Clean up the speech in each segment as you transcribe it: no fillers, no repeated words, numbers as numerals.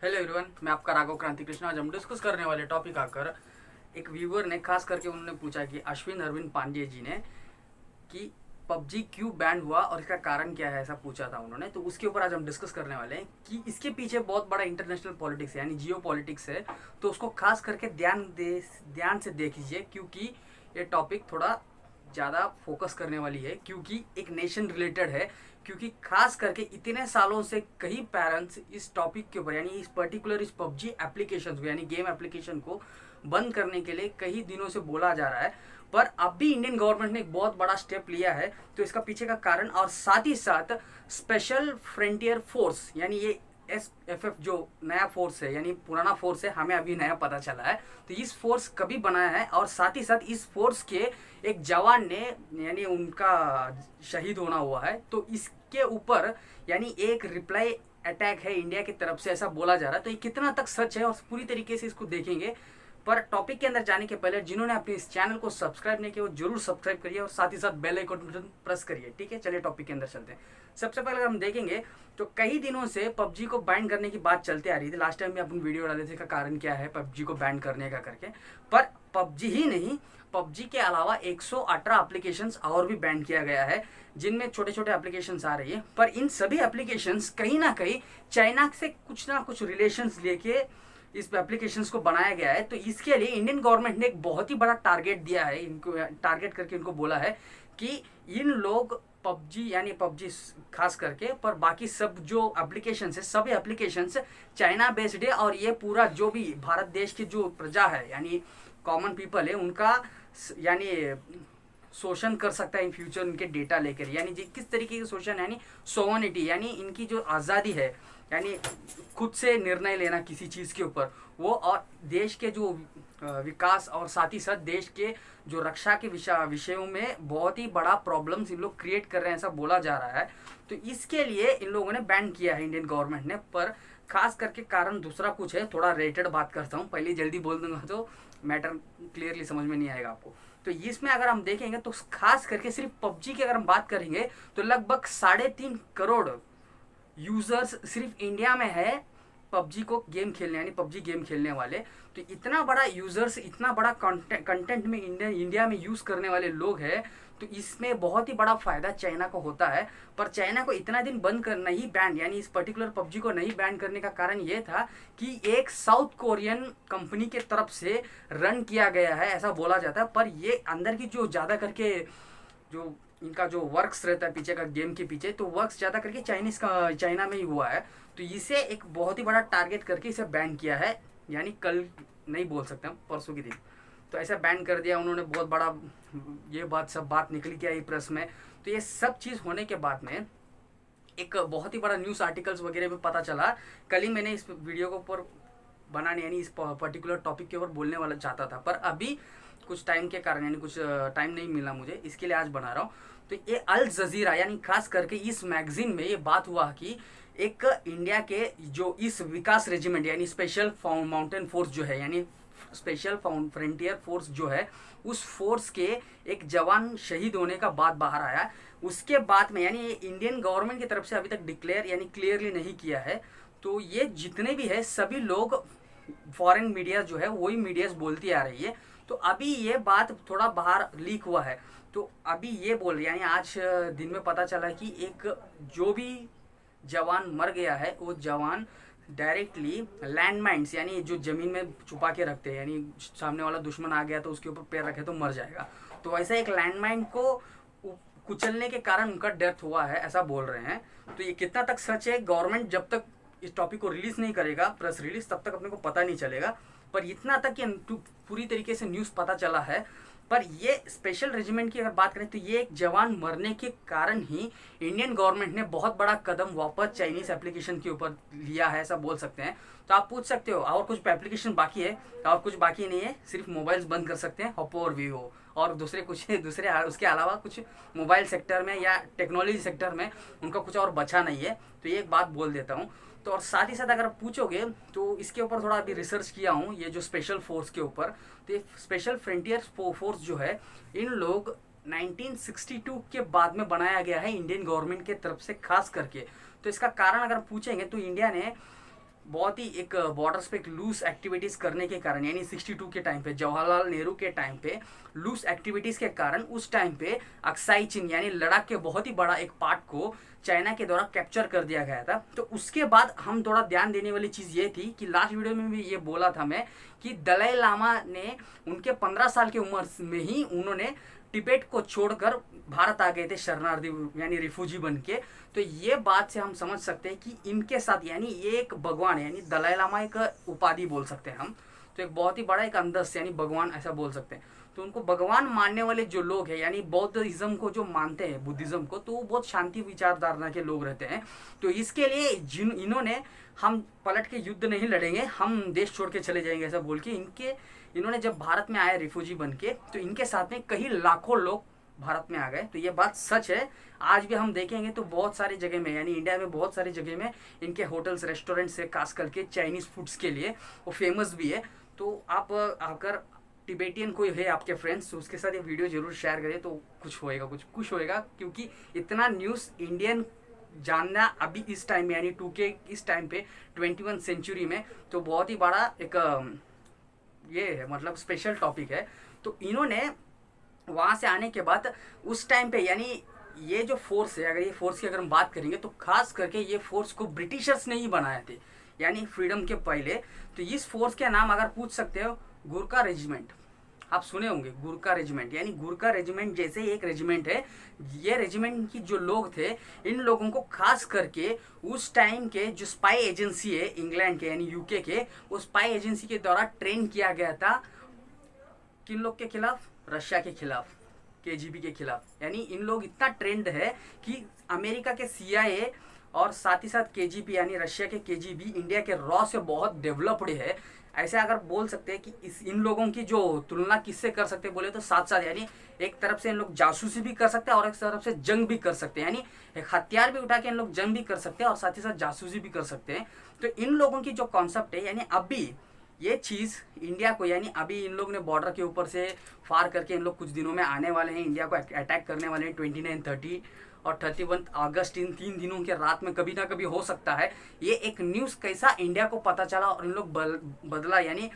Hello everyone, मैं आपका राघव क्रांति कृष्ण। आज हम डिस्कस करने वाले टॉपिक आकर एक व्यूवर ने खास करके उन्होंने पूछा कि अश्विन अरविंद पांडे जी ने कि पबजी क्यों बैन हुआ और इसका कारण क्या है, ऐसा पूछा था उन्होंने। तो उसके ऊपर आज हम डिस्कस करने वाले हैं कि इसके पीछे बहुत बड़ा इंटरनेशनल पॉलिटिक्स है, यानी जियो पॉलिटिक्स है। तो उसको खास करके ध्यान से देख लीजिए, क्योंकि ये टॉपिक थोड़ा ज़्यादा फोकस करने वाली है, क्योंकि एक नेशन रिलेटेड है। क्योंकि खास करके इतने सालों से कई पेरेंट्स इस टॉपिक के ऊपर, यानी इस पर्टिकुलर इस पबजी एप्लीकेशन को, यानी गेम एप्लीकेशन को बंद करने के लिए कई दिनों से बोला जा रहा है। पर अब भी इंडियन गवर्नमेंट ने एक बहुत बड़ा स्टेप लिया है। तो इसका पीछे का कारण और साथ ही साथ स्पेशल फ्रंटियर फोर्स, यानी ये SFF जो नया फोर्स है, यानी पुराना फोर्स है, हमें अभी नया पता चला है। तो इस फोर्स कभी बनाया है और साथ ही साथ इस फोर्स के एक जवान ने, यानी उनका शहीद होना हुआ है। तो इसके ऊपर यानी एक रिप्लाई अटैक है इंडिया की तरफ से, ऐसा बोला जा रहा है। तो ये कितना तक सच है और पूरी तरीके से इसको देखेंगे। पर टॉपिक के अंदर जाने के पहले जिन्होंने अपने इस चैनल को सब्सक्राइब नहीं किया वो जरूर सब्सक्राइब करिए और साथ ही साथ बेल आइकन प्रेस करिए। ठीक है, चलिए टॉपिक के अंदर चलते हैं। सबसे पहले हम देखेंगे तो कई दिनों से पबजी को बैन करने की बात चलते आ रही थी। लास्ट टाइम भी अपन वीडियो डाले थे, का कारण क्या है पबजी को बैन करने का करके। पर पबजी ही नहीं, पबजी के अलावा 118 एप्लीकेशंस और भी बैन किया गया है, जिनमें छोटे छोटे एप्लीकेशंस आ रही है। पर इन सभी एप्लीकेशंस कहीं ना कहीं चाइना से कुछ ना कुछ रिलेशंस लेके इस एप्लीकेशंस को बनाया गया है। तो इसके लिए इंडियन गवर्नमेंट ने एक बहुत ही बड़ा टारगेट दिया है, इनको टारगेट करके इनको बोला है कि इन लोग पबजी, यानी पबजी खास करके, पर बाकी सब जो एप्लीकेशंस है, सब एप्लीकेशंस चाइना बेस्ड है। और ये पूरा जो भी भारत देश की जो प्रजा है, यानी कॉमन पीपल है, उनका यानी शोषण कर सकता है इन फ्यूचर उनके डेटा लेकर। यानी किस तरीके के शोषण, यानी सोवनिटी, यानी इनकी जो आज़ादी है, यानी खुद से निर्णय लेना किसी चीज़ के ऊपर वो, और देश के जो विकास और साथ ही साथ देश के जो रक्षा के विषयों में बहुत ही बड़ा प्रॉब्लम्स इन लोग क्रिएट कर रहे हैं, ऐसा बोला जा रहा है। तो इसके लिए इन लोगों ने बैन किया है इंडियन गवर्नमेंट ने। पर खास करके कारण दूसरा कुछ है, थोड़ा रेटेड बात करता हूँ, पहले जल्दी बोल दूंगा तो मैटर क्लियरली समझ में नहीं आएगा आपको। तो इसमें अगर हम देखेंगे तो खास करके सिर्फ पबजी की अगर हम बात करेंगे तो लगभग 3.5 करोड़ यूजर्स सिर्फ इंडिया में है पबजी को गेम खेलने, यानी पबजी गेम खेलने वाले। तो इतना बड़ा यूजर्स, इतना बड़ा कंटेंट में इंडिया में यूज करने वाले लोग हैं। तो इसमें बहुत ही बड़ा फायदा चाइना को होता है। पर चाइना को इतना दिन बंद कर नहीं बैन, यानी इस पर्टिकुलर पबजी को नहीं बैन करने का कारण ये था कि एक साउथ कोरियन कंपनी के तरफ से रन किया गया है, ऐसा बोला जाता है। पर ये अंदर की जो ज़्यादा करके जो इनका जो वर्क्स रहता है पीछे का, गेम के पीछे, तो वर्क्स ज़्यादा करके चाइना में ही हुआ है। तो इसे एक बहुत ही बड़ा टारगेट करके इसे बैन किया है, यानी कल नहीं बोल सकते हम, परसों के दिन। तो ऐसा बैन कर दिया उन्होंने, बहुत बड़ा ये सब बात निकली क्या ये प्रेस में। तो ये सब चीज़ होने के बाद में एक बहुत ही बड़ा न्यूज़ आर्टिकल्स वगैरह में पता चला। कल ही मैंने इस वीडियो को ऊपर बनाने, यानी इस पर्टिकुलर टॉपिक के ऊपर बोलने वाला चाहता था, पर अभी कुछ टाइम के कारण, यानी कुछ टाइम नहीं मिला मुझे, इसके लिए आज बना रहा हूँ। तो ये अल जजीरा, यानी खास करके इस मैगजीन में ये बात हुआ कि एक इंडिया के जो इस विकास रेजिमेंट, यानी स्पेशल माउंटेन फोर्स जो है, यानी स्पेशल फ्रंटियर फोर्स जो है, उस फोर्स के एक जवान शहीद होने का बात बाहर आया। उसके बाद में, यानी इंडियन गवर्नमेंट की तरफ से अभी तक डिक्लेयर, यानी क्लियरली नहीं किया है। तो ये जितने भी है सभी लोग, फॉरेन मीडिया जो है वही मीडियाज बोलती आ रही है। तो अभी ये बात थोड़ा बाहर लीक हुआ है। तो अभी ये बोल रहे, यानी आज दिन में पता चला कि एक जो भी जवान मर गया है, वो जवान डायरेक्टली लैंडमाइंस, यानी जो जमीन में छुपा के रखते हैं, यानी सामने वाला दुश्मन आ गया तो उसके ऊपर पैर रखे तो मर जाएगा। तो वैसे एक लैंडमाइन को कुचलने के कारण उनका डेथ हुआ है, ऐसा बोल रहे हैं। तो ये कितना तक सच है, गवर्नमेंट जब तक इस टॉपिक को रिलीज नहीं करेगा, प्रेस रिलीज, तब तक अपने को पता नहीं चलेगा। पर इतना तक ये पूरी तरीके से न्यूज़ पता चला है। पर ये स्पेशल रेजिमेंट की अगर बात करें तो ये एक जवान मरने के कारण ही इंडियन गवर्नमेंट ने बहुत बड़ा कदम वापस चाइनीज एप्लीकेशन के ऊपर लिया है, ऐसा बोल सकते हैं। तो आप पूछ सकते हो और कुछ एप्लीकेशन बाकी है, और कुछ बाकी नहीं है, सिर्फ मोबाइल्स बंद कर सकते हैं, ओप्पो और वीवो, और दूसरे उसके अलावा कुछ मोबाइल सेक्टर में या टेक्नोलॉजी सेक्टर में उनका कुछ और बचा नहीं है। तो ये एक बात बोल देता हूँ। तो और साथ ही साथ अगर आप पूछोगे तो इसके ऊपर थोड़ा अभी रिसर्च किया हूँ, ये जो स्पेशल फोर्स के ऊपर। तो ये स्पेशल फ्रंटियर फोर्स जो है, इन लोग 1962 के बाद में बनाया गया है इंडियन गवर्नमेंट के तरफ से खास करके। तो इसका कारण अगर पूछेंगे तो इंडिया ने बहुत ही एक बॉर्डर्स पे एक लूज एक्टिविटीज़ करने के कारण, यानी 62 के टाइम पे, जवाहरलाल नेहरू के टाइम पे लूज एक्टिविटीज़ के कारण उस टाइम पे अक्साई चीन यानी लद्दाख के बहुत ही बड़ा एक पार्ट को चाइना के द्वारा कैप्चर कर दिया गया था। तो उसके बाद हम थोड़ा ध्यान देने वाली चीज़ ये थी कि लास्ट वीडियो में भी ये बोला था मैं कि दलाई लामा ने उनके 15 साल की उम्र में ही उन्होंने तिब्बत को छोड़कर भारत आ गए थे शरणार्थी यानी रिफ्यूजी बन के। तो ये बात से हम समझ सकते हैं कि इनके साथ यानी ये एक भगवान है, यानी दलाई लामा एक उपाधि बोल सकते हैं हम, तो एक बहुत ही बड़ा एक अंदस यानी भगवान ऐसा बोल सकते हैं। तो उनको भगवान मानने वाले जो लोग हैं यानी बौद्धिज्म को जो मानते हैं, बुद्धिज्म को, तो वो बहुत शांति विचारधारा के लोग रहते हैं। तो इसके लिए इन्होंने हम पलट के युद्ध नहीं लड़ेंगे, हम देश छोड़ के चले जाएंगे ऐसा बोल के इन्होंने जब भारत में आए रिफ्यूजी बन के, तो इनके साथ में कई लाखों लोग भारत में आ गए। तो ये बात सच है। आज भी हम देखेंगे तो बहुत सारी जगह में यानी इंडिया में बहुत सारी जगह में इनके होटल्स रेस्टोरेंट्स से, खास करके चाइनीज़ फूड्स के लिए वो फेमस भी है। तो आप अगर टिबेटियन कोई है आपके फ्रेंड्स तो उसके साथ ये वीडियो जरूर शेयर करें, तो कुछ होएगा क्योंकि इतना न्यूज़ इंडियन जानना अभी इस टाइम में यानी 2K इस टाइम पे 21 सेंचुरी में तो बहुत ही बड़ा एक ये है, मतलब स्पेशल टॉपिक है। तो इन्होंने वहाँ से आने के बाद उस टाइम पे यानी ये जो फोर्स है, अगर ये फोर्स की अगर हम बात करेंगे तो खास करके ये फोर्स को ब्रिटिशर्स ने ही बनाए थे यानी फ्रीडम के पहले। तो इस फोर्स के नाम अगर पूछ सकते हो, गुरखा रेजिमेंट, आप सुने होंगे गुरखा रेजिमेंट, यानी गुरखा रेजिमेंट जैसे एक रेजिमेंट है। ये रेजिमेंट की जो लोग थे, इन लोगों को खास करके उस टाइम के जो स्पाई एजेंसी है इंग्लैंड के यानी यूके के, उस स्पाई एजेंसी के द्वारा ट्रेन किया गया था। किन लोग के खिलाफ? रशिया के खिलाफ, केजीबी के खिलाफ। यानी इन लोग इतना ट्रेंड है कि अमेरिका के CIA और साथ ही साथ केजीबी यानी रशिया के केजीबी इंडिया के रॉ से बहुत डेवलप्ड है। ऐसे अगर बोल सकते हैं कि इन लोगों की जो तुलना किससे कर सकते हैं बोले तो साथ साथ, यानी एक तरफ से इन लोग जासूसी भी कर सकते हैं और एक तरफ से जंग भी कर सकते हैं, यानी एक हथियार भी उठा के इन लोग जंग भी कर सकते हैं और साथ ही साथ जासूसी भी कर सकते हैं। तो इन लोगों की जो कॉन्सेप्ट है, यानी अभी ये चीज़ इंडिया को, यानी अभी इन लोग ने बॉर्डर के ऊपर से फार करके इन लोग कुछ दिनों में आने वाले हैं, इंडिया को अटैक करने वाले हैं। 29, 30 और 31 अगस्त, इन 3 दिनों के रात में कभी ना कभी हो सकता है। ये एक न्यूज़ कैसा इंडिया को पता चला और इन लोग बदला, यानी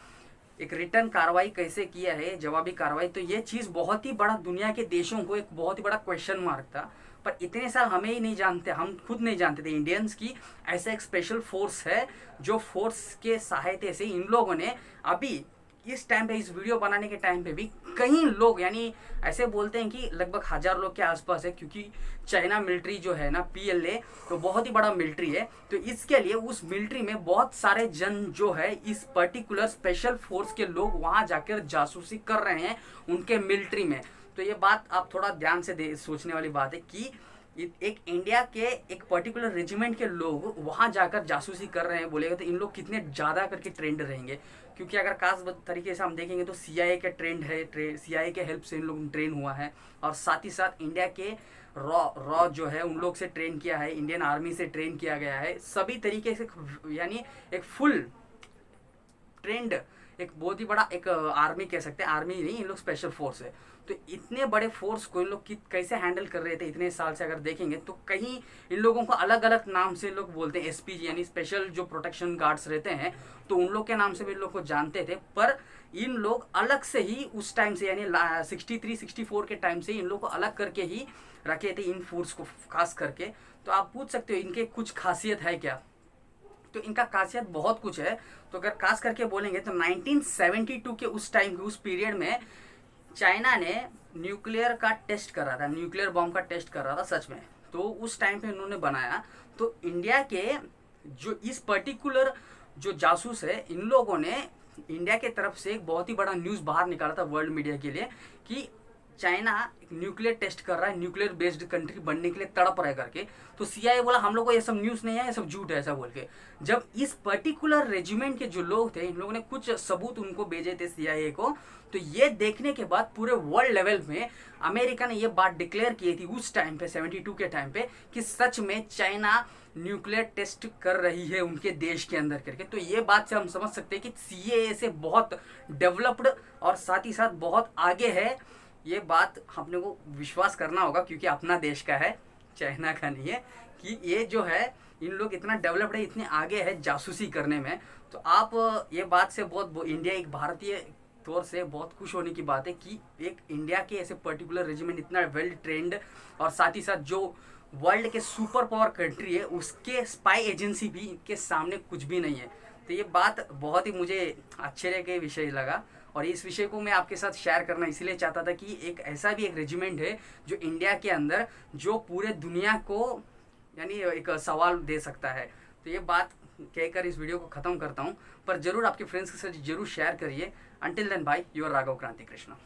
एक रिटर्न कार्रवाई कैसे किया है, जवाबी कार्रवाई। तो ये चीज़ बहुत ही बड़ा दुनिया के देशों को एक बहुत ही बड़ा क्वेश्चन मार्क था। पर इतने साल हमें ही नहीं जानते, हम खुद नहीं जानते थे इंडियंस की ऐसा एक स्पेशल फोर्स है, जो फोर्स के सहायता से इन लोगों ने अभी इस टाइम पे, इस वीडियो बनाने के टाइम पे भी कई लोग, यानी ऐसे बोलते हैं कि लगभग 1000 लोग के आसपास है, क्योंकि चाइना मिलिट्री जो है ना PLA, तो बहुत ही बड़ा मिलिट्री है। तो इसके लिए उस मिलिट्री में बहुत सारे जन जो है इस पर्टिकुलर स्पेशल फोर्स के लोग वहाँ जाकर जासूसी कर रहे हैं उनके मिलिट्री में। तो ये बात आप थोड़ा ध्यान से सोचने वाली बात है कि एक इंडिया के एक पर्टिकुलर रेजिमेंट के लोग वहाँ जाकर जासूसी कर रहे हैं बोलेगा, तो इन लोग कितने ज़्यादा करके ट्रेंड रहेंगे। क्योंकि अगर खास तरीके से हम देखेंगे तो CIA के ट्रेंड है, CIA के हेल्प से इन लोग ट्रेन हुआ है और साथ ही साथ इंडिया के रॉ जो है उन लोग से ट्रेन किया है, इंडियन आर्मी से ट्रेन किया गया है, सभी तरीके से, यानी एक फुल ट्रेंड, एक बहुत ही बड़ा एक आर्मी कह सकते हैं, आर्मी नहीं, इन लोग स्पेशल फोर्स है। तो इतने बड़े फोर्स को इन लोग कैसे हैंडल कर रहे थे इतने साल से अगर देखेंगे तो कहीं इन लोगों को अलग अलग नाम से इन लोग बोलते हैं, SPG यानी स्पेशल जो प्रोटेक्शन गार्ड्स रहते हैं, तो उन लोग के नाम से भी इन लोग को जानते थे। पर इन लोग अलग से ही उस टाइम से यानी 63, 64 के टाइम से इन लोग को अलग करके ही रखे थे इन फोर्स को खास करके। तो आप पूछ सकते हो इनके कुछ खासियत है क्या? तो इनका खासियत बहुत कुछ है। तो अगर खास करके बोलेंगे तो 1972 के उस टाइम के उस पीरियड में चाइना ने न्यूक्लियर का टेस्ट कर रहा था, न्यूक्लियर बॉम्ब का टेस्ट कर रहा था सच में। तो उस टाइम पे उन्होंने बनाया। तो इंडिया के जो इस पर्टिकुलर जो जासूस है, इन लोगों ने इंडिया के तरफ से एक बहुत ही बड़ा न्यूज़ बाहर निकाला था वर्ल्ड मीडिया के लिए कि चाइना एक न्यूक्लियर टेस्ट कर रहा है, न्यूक्लियर बेस्ड कंट्री बनने के लिए तड़प रहा है करके। तो CIA बोला हम लोग को ये सब न्यूज़ नहीं है, ये सब झूठ है ऐसा बोल के। जब इस पर्टिकुलर रेजिमेंट के जो लोग थे, इन लोगों ने कुछ सबूत उनको भेजे थे CIA को, तो ये देखने के बाद पूरे वर्ल्ड लेवल में अमेरिका ने ये बात डिक्लेयर की थी उस टाइम पे 72 के टाइम पे कि सच में चाइना न्यूक्लियर टेस्ट कर रही है उनके देश के अंदर करके। तो ये बात से हम समझ सकते हैं कि CIA से बहुत डेवलप्ड और साथ ही साथ बहुत आगे है। ये बात अपने को विश्वास करना होगा क्योंकि अपना देश का है, चाइना का नहीं है, कि ये जो है इन लोग इतना डेवलप्ड है, इतने आगे है जासूसी करने में। तो आप ये बात से बहुत इंडिया एक भारतीय तौर से बहुत खुश होने की बात है कि एक इंडिया के ऐसे पर्टिकुलर रेजिमेंट इतना वेल ट्रेंड, और साथ ही साथ जो वर्ल्ड के सुपर पावर कंट्री है उसके स्पाई एजेंसी भी इनके सामने कुछ भी नहीं है। तो ये बात बहुत ही मुझे आश्चर्य के विषय लगा, और इस विषय को मैं आपके साथ शेयर करना इसलिए चाहता था कि एक ऐसा भी एक रेजिमेंट है जो इंडिया के अंदर जो पूरे दुनिया को यानी एक सवाल दे सकता है। तो ये बात कहकर इस वीडियो को ख़त्म करता हूँ, पर जरूर आपके फ्रेंड्स के साथ जरूर शेयर करिए। Until then bye, your Raghav Kranti Krishna.